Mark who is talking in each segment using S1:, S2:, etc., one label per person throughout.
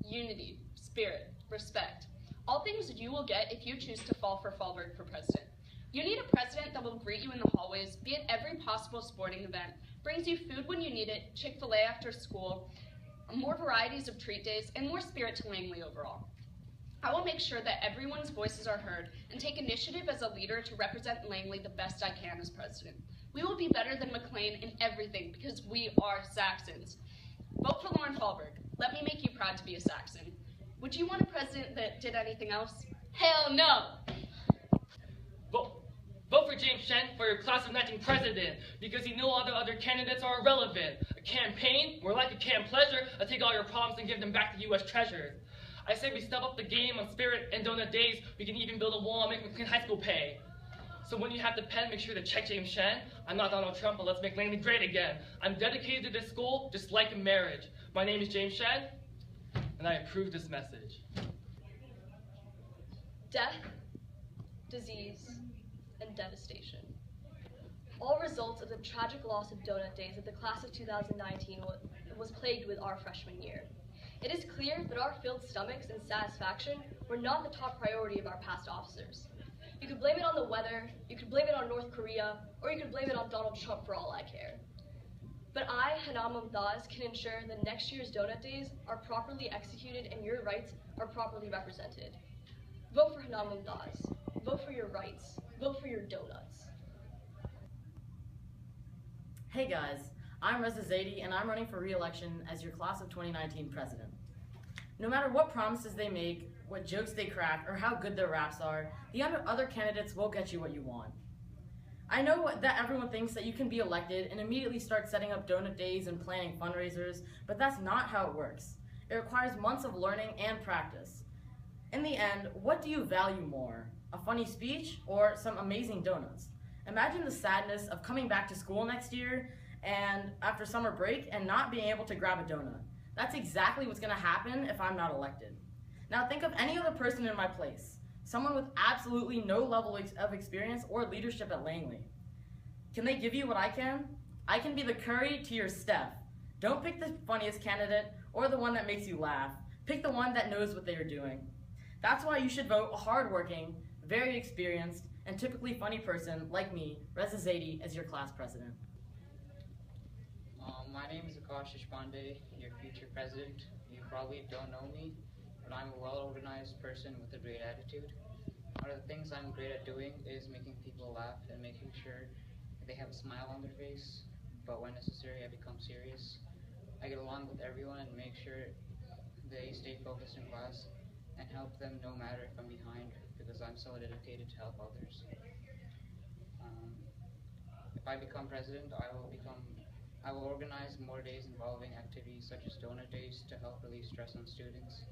S1: unity, spirit, respect. All things you will get if you choose to fall for Fallberg for president. You need a president that will greet you in the hallways, be at every possible sporting event, brings you food when you need it, Chick-fil-A after school, more varieties of treat days, and more spirit to Langley overall. I will make sure that everyone's voices are heard and take initiative as a leader to represent Langley the best I can as president. We will be better than McLean in everything because we are Saxons. Vote for Lauren Fallberg. Let me make you proud to be a Saxon. Would you want a president that did anything else? Hell no!
S2: Vote for James Shen for your class of 19 president because you know all the other candidates are irrelevant. A campaign, more like a camp pleasure, I take all your problems and give them back to U.S. treasure. I say we step up the game on spirit and donut days. We can even build a wall and make McLean High School pay. So when you have the pen, make sure to check James Shen. I'm not Donald Trump, but let's make Langley great again. I'm dedicated to this school just like a marriage. My name is James Shen, and I approve this message.
S3: Death, disease, and devastation. All results of the tragic loss of donut days that the class of 2019 was plagued with our freshman year. It is clear that our filled stomachs and satisfaction were not the top priority of our past officers. You could blame it on the weather, you could blame it on North Korea, or you could blame it on Donald Trump for all I care. But I, Hannah Mumtaz, can ensure that next year's donut days are properly executed and your rights are properly represented. Vote for Hannah Mumtaz. Vote for your rights. Vote for your donuts.
S4: Hey guys, I'm Reza Zaidi and I'm running for re-election as your class of 2019 president. No matter what promises they make, what jokes they crack, or how good their raps are, the other candidates will get you what you want. I know that everyone thinks that you can be elected and immediately start setting up donut days and planning fundraisers, but that's not how it works. It requires months of learning and practice. In the end, what do you value more? A funny speech or some amazing donuts? Imagine the sadness of coming back to school next year and after summer break and not being able to grab a donut. That's exactly what's gonna happen if I'm not elected. Now think of any other person in my place, someone with absolutely no level of experience or leadership at Langley. Can they give you what I can? I can be the Curry to your Steph. Don't pick the funniest candidate or the one that makes you laugh. Pick the one that knows what they are doing. That's why you should vote a hardworking, very experienced, and typically funny person like me, Reza Zaidi, as your class president.
S5: My name is Akash Deshpande, your future president. You probably don't know me, but I'm a well-organized person with a great attitude. One of the things I'm great at doing is making people laugh and making sure they have a smile on their face, but when necessary I become serious. I get along with everyone and make sure they stay focused in class and help them no matter if I'm behind, because I'm so dedicated to help others. If I become president, I will organize more days involving activities such as donut days to help relieve stress on students.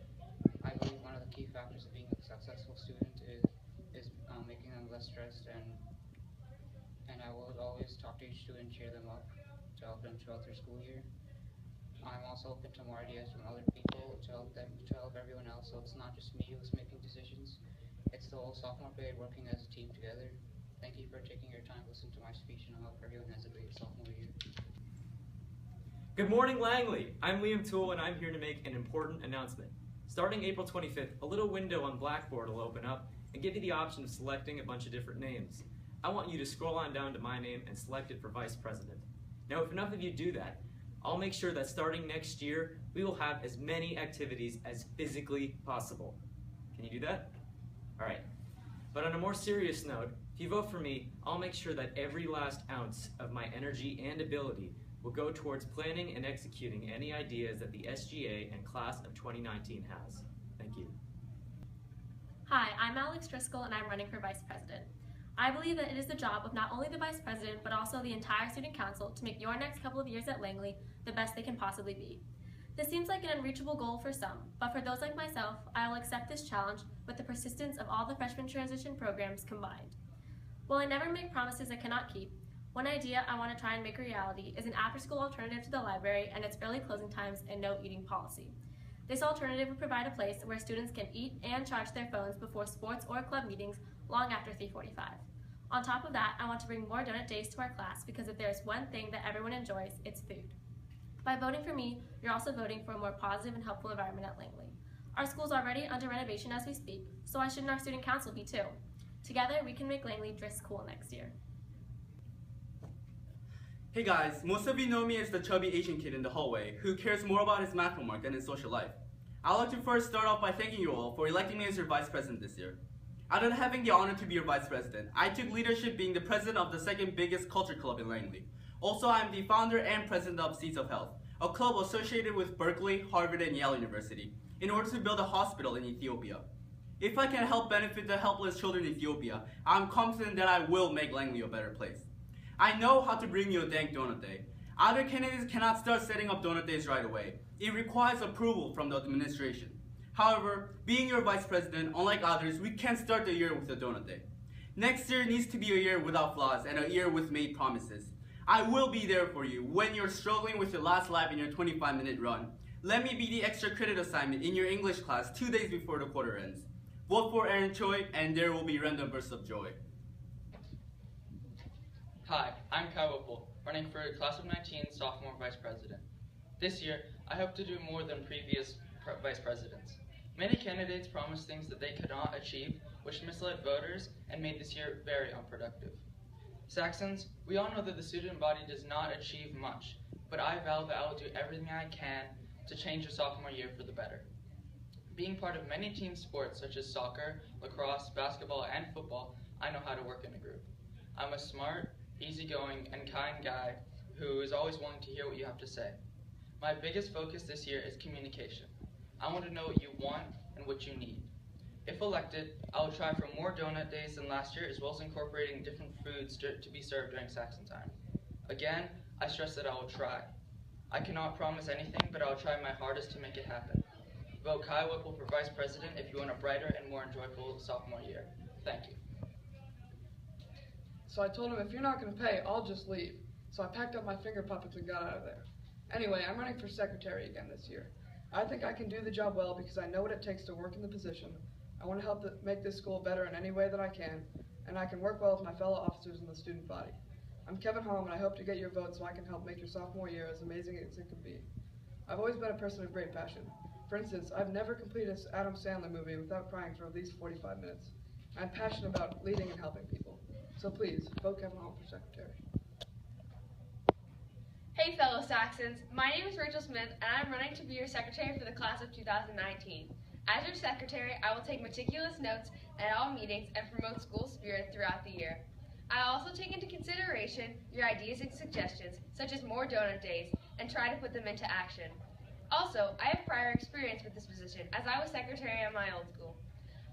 S5: I believe one of the key factors of being a successful student is making them less stressed, and I will always talk to each student, cheer them up to help them throughout their school year. I'm also open to more ideas from other people to help everyone else, so it's not just me who's making decisions. It's the whole sophomore grade working as a team together. Thank you for taking your time to listen to my speech, and I hope everyone has a great sophomore year.
S6: Good morning, Langley. I'm Liam Toole, and I'm here to make an important announcement. Starting April 25th, a little window on Blackboard will open up and give you the option of selecting a bunch of different names. I want you to scroll on down to my name and select it for Vice President. Now, if enough of you do that, I'll make sure that starting next year, we will have as many activities as physically possible. Can you do that? All right. But on a more serious note, if you vote for me, I'll make sure that every last ounce of my energy and ability will go towards planning and executing any ideas that the SGA and class of 2019 has. Thank you.
S7: Hi, I'm Alex Driscoll and I'm running for Vice President. I believe that it is the job of not only the Vice President, but also the entire Student Council to make your next couple of years at Langley the best they can possibly be. This seems like an unreachable goal for some, but for those like myself, I will accept this challenge with the persistence of all the freshman transition programs combined. While I never make promises I cannot keep, one idea I want to try and make a reality is an after-school alternative to the library and its early closing times and no eating policy. This alternative would provide a place where students can eat and charge their phones before sports or club meetings long after 3:45. On top of that, I want to bring more donut days to our class because if there's one thing that everyone enjoys, it's food. By voting for me, you're also voting for a more positive and helpful environment at Langley. Our school's already under renovation as we speak, so why shouldn't our student council be too? Together, we can make Langley dress cool next year.
S8: Hey guys, most of you know me as the chubby Asian kid in the hallway who cares more about his math homework than his social life. I'd like to first start off by thanking you all for electing me as your vice president this year. Other than having the honor to be your vice president, I took leadership being the president of the second biggest culture club in Langley. Also, I'm the founder and president of Seeds of Health, a club associated with Berkeley, Harvard, and Yale University, in order to build a hospital in Ethiopia. If I can help benefit the helpless children in Ethiopia, I'm confident that I will make Langley a better place. I know how to bring you a dank donut day. Other candidates cannot start setting up donut days right away. It requires approval from the administration. However, being your vice president, unlike others, we can't start the year with a donut day. Next year needs to be a year without flaws and a year with made promises. I will be there for you when you're struggling with your last lap in your 25-minute run. Let me be the extra credit assignment in your English class 2 days before the quarter ends. Vote for Aaron Choi and there will be random bursts of joy.
S9: Hi, I'm Kai Whipple, running for Class of 19 Sophomore Vice President. This year, I hope to do more than previous vice presidents. Many candidates promised things that they could not achieve, which misled voters and made this year very unproductive. Saxons, we all know that the student body does not achieve much, but I vow that I will do everything I can to change your sophomore year for the better. Being part of many team sports such as soccer, lacrosse, basketball, and football, I know how to work in a group. I'm a smart, easygoing, and kind guy who is always willing to hear what you have to say. My biggest focus this year is communication. I want to know what you want and what you need. If elected, I will try for more donut days than last year, as well as incorporating different foods to be served during Saxon time. Again, I stress that I will try. I cannot promise anything, but I will try my hardest to make it happen. Vote Kai Whipple for Vice President if you want a brighter and more enjoyable sophomore year. Thank you.
S10: So I told him, if you're not going to pay, I'll just leave. So I packed up my finger puppets and got out of there. Anyway, I'm running for secretary again this year. I think I can do the job well because I know what it takes to work in the position. I want to help make this school better in any way that I can, and I can work well with my fellow officers in the student body. I'm Kevin Holm, and I hope to get your vote so I can help make your sophomore year as amazing as it can be. I've always been a person of great passion. For instance, I've never completed an Adam Sandler movie without crying for at least 45 minutes. I'm passionate about leading and helping people. So please, vote Kevin Holm for secretary.
S11: Hey fellow Saxons, my name is Rachel Smith and I'm running to be your secretary for the class of 2019. As your secretary, I will take meticulous notes at all meetings and promote school spirit throughout the year. I will also take into consideration your ideas and suggestions, such as more donut days, and try to put them into action. Also, I have prior experience with this position as I was secretary at my old school.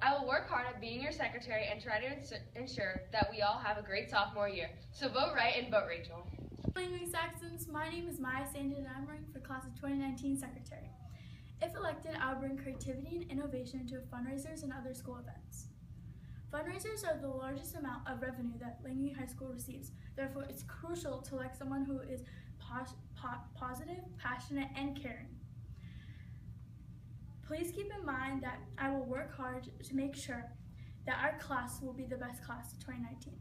S11: I will work hard at being your secretary and try to ensure that we all have a great sophomore year. So vote right and vote Rachel.
S12: Langley Saxons, my name is Maya Sandin and I'm running for class of 2019 secretary. If elected, I will bring creativity and innovation to fundraisers and other school events. Fundraisers are the largest amount of revenue that Langley High School receives. Therefore, it's crucial to elect someone who is positive, passionate, and caring. Please keep in mind that I will work hard to make sure that our class will be the best class of 2019.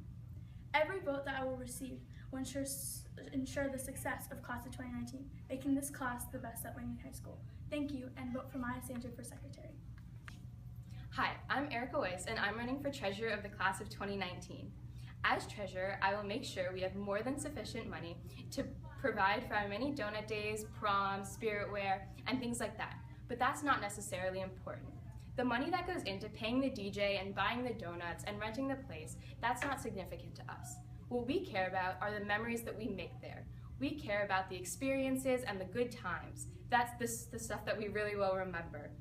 S12: Every vote that I will receive will ensure the success of class of 2019, making this class the best at Langley High School. Thank you, and vote for Maya Sandin for secretary.
S13: Hi, I'm Erica Weiss, and I'm running for treasurer of the class of 2019. As treasurer, I will make sure we have more than sufficient money to provide for our many donut days, proms, spirit wear, and things like that. But that's not necessarily important. The money that goes into paying the DJ and buying the donuts and renting the place, that's not significant to us. What we care about are the memories that we make there. We care about the experiences and the good times. That's the stuff that we really will remember.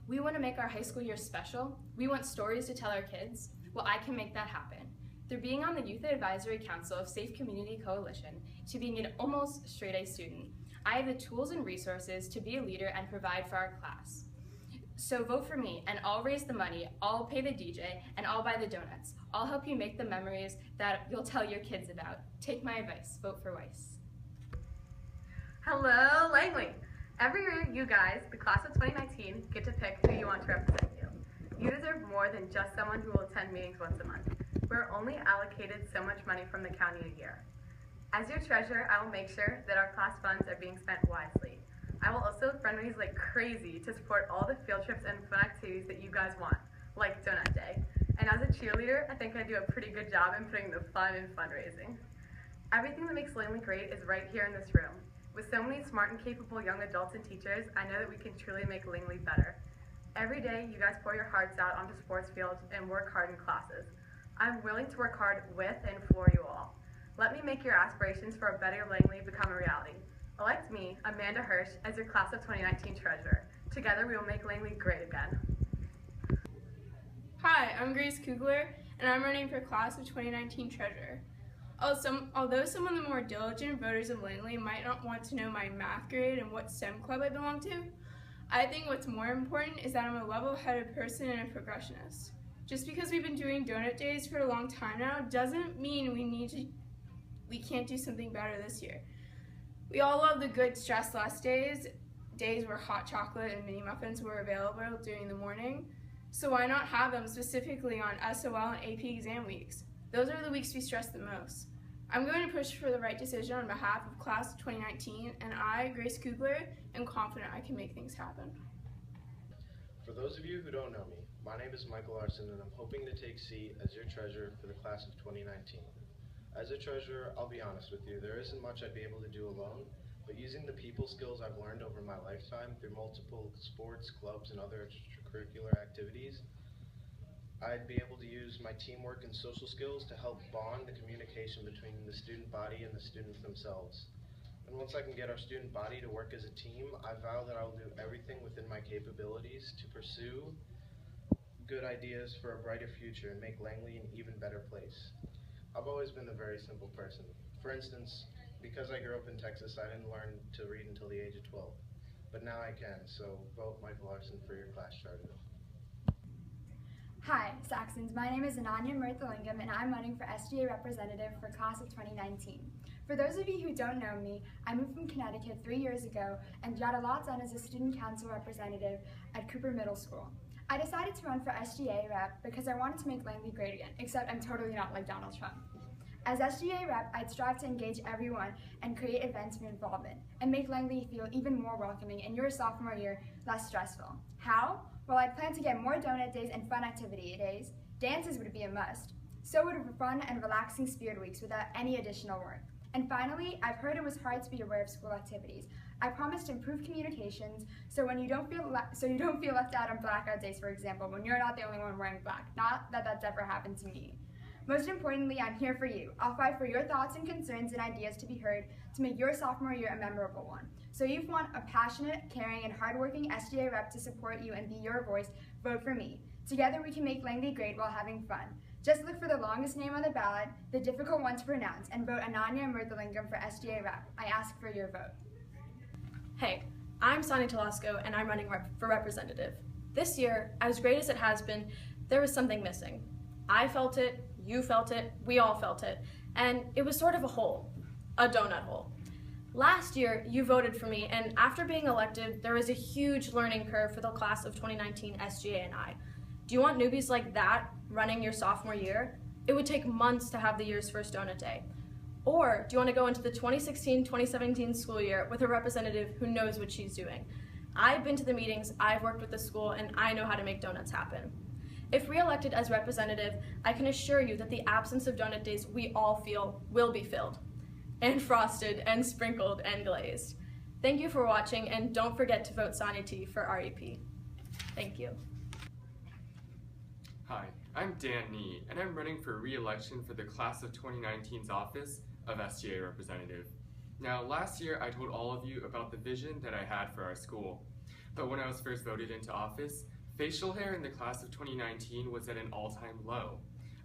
S13: We want to make our high school year special. We want stories to tell our kids. Well, I can make that happen. Through being on the Youth Advisory Council of Safe Community Coalition to being an almost straight-A student, I have the tools and resources to be a leader and provide for our class. So vote for me, and I'll raise the money, I'll pay the DJ, and I'll buy the donuts. I'll help you make the memories that you'll tell your kids about. Take my advice, vote for Weiss.
S14: Hello, Langley. Every year, you guys, the class of 2019, get to pick who you want to represent you. You deserve more than just someone who will attend meetings once a month. We're only allocated so much money from the county a year. As your treasurer, I will make sure that our class funds are being spent wisely. I will also fundraise like crazy to support all the field trips and fun activities that you guys want, like Donut Day. And as a cheerleader, I think I do a pretty good job in putting the fun in fundraising. Everything that makes Langley great is right here in this room. With so many smart and capable young adults and teachers, I know that we can truly make Langley better. Every day, you guys pour your hearts out onto sports fields and work hard in classes. I'm willing to work hard with and for you all. Let me make your aspirations for a better Langley become a reality. Elect me, Amanda Hirsch, as your Class of 2019 Treasurer. Together, we will make Langley great again.
S15: Hi, I'm Grace Kugler, and I'm running for Class of 2019 Treasurer. Although some of the more diligent voters of Langley might not want to know my math grade and what STEM club I belong to, I think what's more important is that I'm a level-headed person and a progressionist. Just because we've been doing donut days for a long time now doesn't mean we can't do something better this year. We all love the good stress-less days where hot chocolate and mini muffins were available during the morning, so why not have them specifically on SOL and AP exam weeks? Those are the weeks we stress the most. I'm going to push for the right decision on behalf of Class of 2019, and I, Grace Kugler, am confident I can make things happen.
S16: For those of you who don't know me, my name is Michael Larson, and I'm hoping to take seat as your treasurer for the Class of 2019. As a treasurer, I'll be honest with you, there isn't much I'd be able to do alone, but using the people skills I've learned over my lifetime through multiple sports, clubs, and other extracurricular activities, I'd be able to use my teamwork and social skills to help bond the communication between the student body and the students themselves. And once I can get our student body to work as a team, I vow that I will do everything within my capabilities to pursue good ideas for a brighter future and make Langley an even better place. I've always been a very simple person. For instance, because I grew up in Texas, I didn't learn to read until the age of 12. But now I can, so vote Michael Larson for your class charter.
S17: Hi, Saxons. My name is Ananya Murthalingam, and I'm running for SGA representative for Class of 2019. For those of you who don't know me, I moved from Connecticut 3 years ago and got a lot done as a student council representative at Cooper Middle School. I decided to run for SGA rep because I wanted to make Langley great again, except I'm totally not like Donald Trump. As SGA rep, I'd strive to engage everyone and create events for involvement and make Langley feel even more welcoming in your sophomore year less stressful. How? Well, I plan to get more donut days and fun activity days. Dances would be a must. So would fun and relaxing spirit weeks without any additional work. And finally, I've heard it was hard to be aware of school activities. I promised to improve communications so you don't feel left out on blackout days, for example, when you're not the only one wearing black. Not that that's ever happened to me. Most importantly, I'm here for you. I'll fight for your thoughts and concerns and ideas to be heard to make your sophomore year a memorable one. So if you want a passionate, caring, and hardworking SGA rep to support you and be your voice, vote for me. Together we can make Langley great while having fun. Just look for the longest name on the ballot, the difficult one to pronounce, and vote Ananya Murthalingam for SGA rep. I ask for your vote.
S18: Hey, I'm Sonny Telesco, and I'm running for representative. This year, as great as it has been, there was something missing. I felt it, you felt it, we all felt it, and it was sort of a hole, a donut hole. Last year, you voted for me, and after being elected, there was a huge learning curve for the Class of 2019 SGA and I. Do you want newbies like that running your sophomore year? It would take months to have the year's first donut day. Or do you want to go into the 2016-2017 school year with a representative who knows what she's doing? I've been to the meetings, I've worked with the school, and I know how to make donuts happen. If re-elected as representative, I can assure you that the absence of donut days we all feel will be filled, and frosted, and sprinkled, and glazed. Thank you for watching, and don't forget to vote Sonia T for REP. Thank you.
S19: Hi, I'm Dan Nee, and I'm running for re-election for the Class of 2019's office of SGA representative. Now, last year I told all of you about the vision that I had for our school, but when I was first voted into office, facial hair in the Class of 2019 was at an all-time low.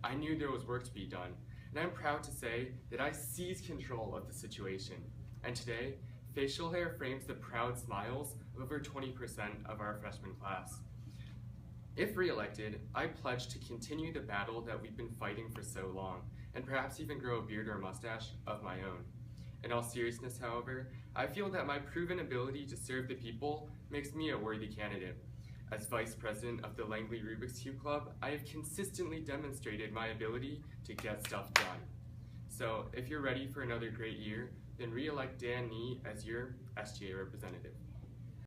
S19: I knew there was work to be done, and I'm proud to say that I seized control of the situation. And today, facial hair frames the proud smiles of over 20% of our freshman class. If re-elected, I pledge to continue the battle that we've been fighting for so long, and perhaps even grow a beard or a mustache of my own. In all seriousness, however, I feel that my proven ability to serve the people makes me a worthy candidate. As Vice President of the Langley Rubik's Cube Club, I have consistently demonstrated my ability to get stuff done. So if you're ready for another great year, then re-elect Dan Nee as your SGA representative.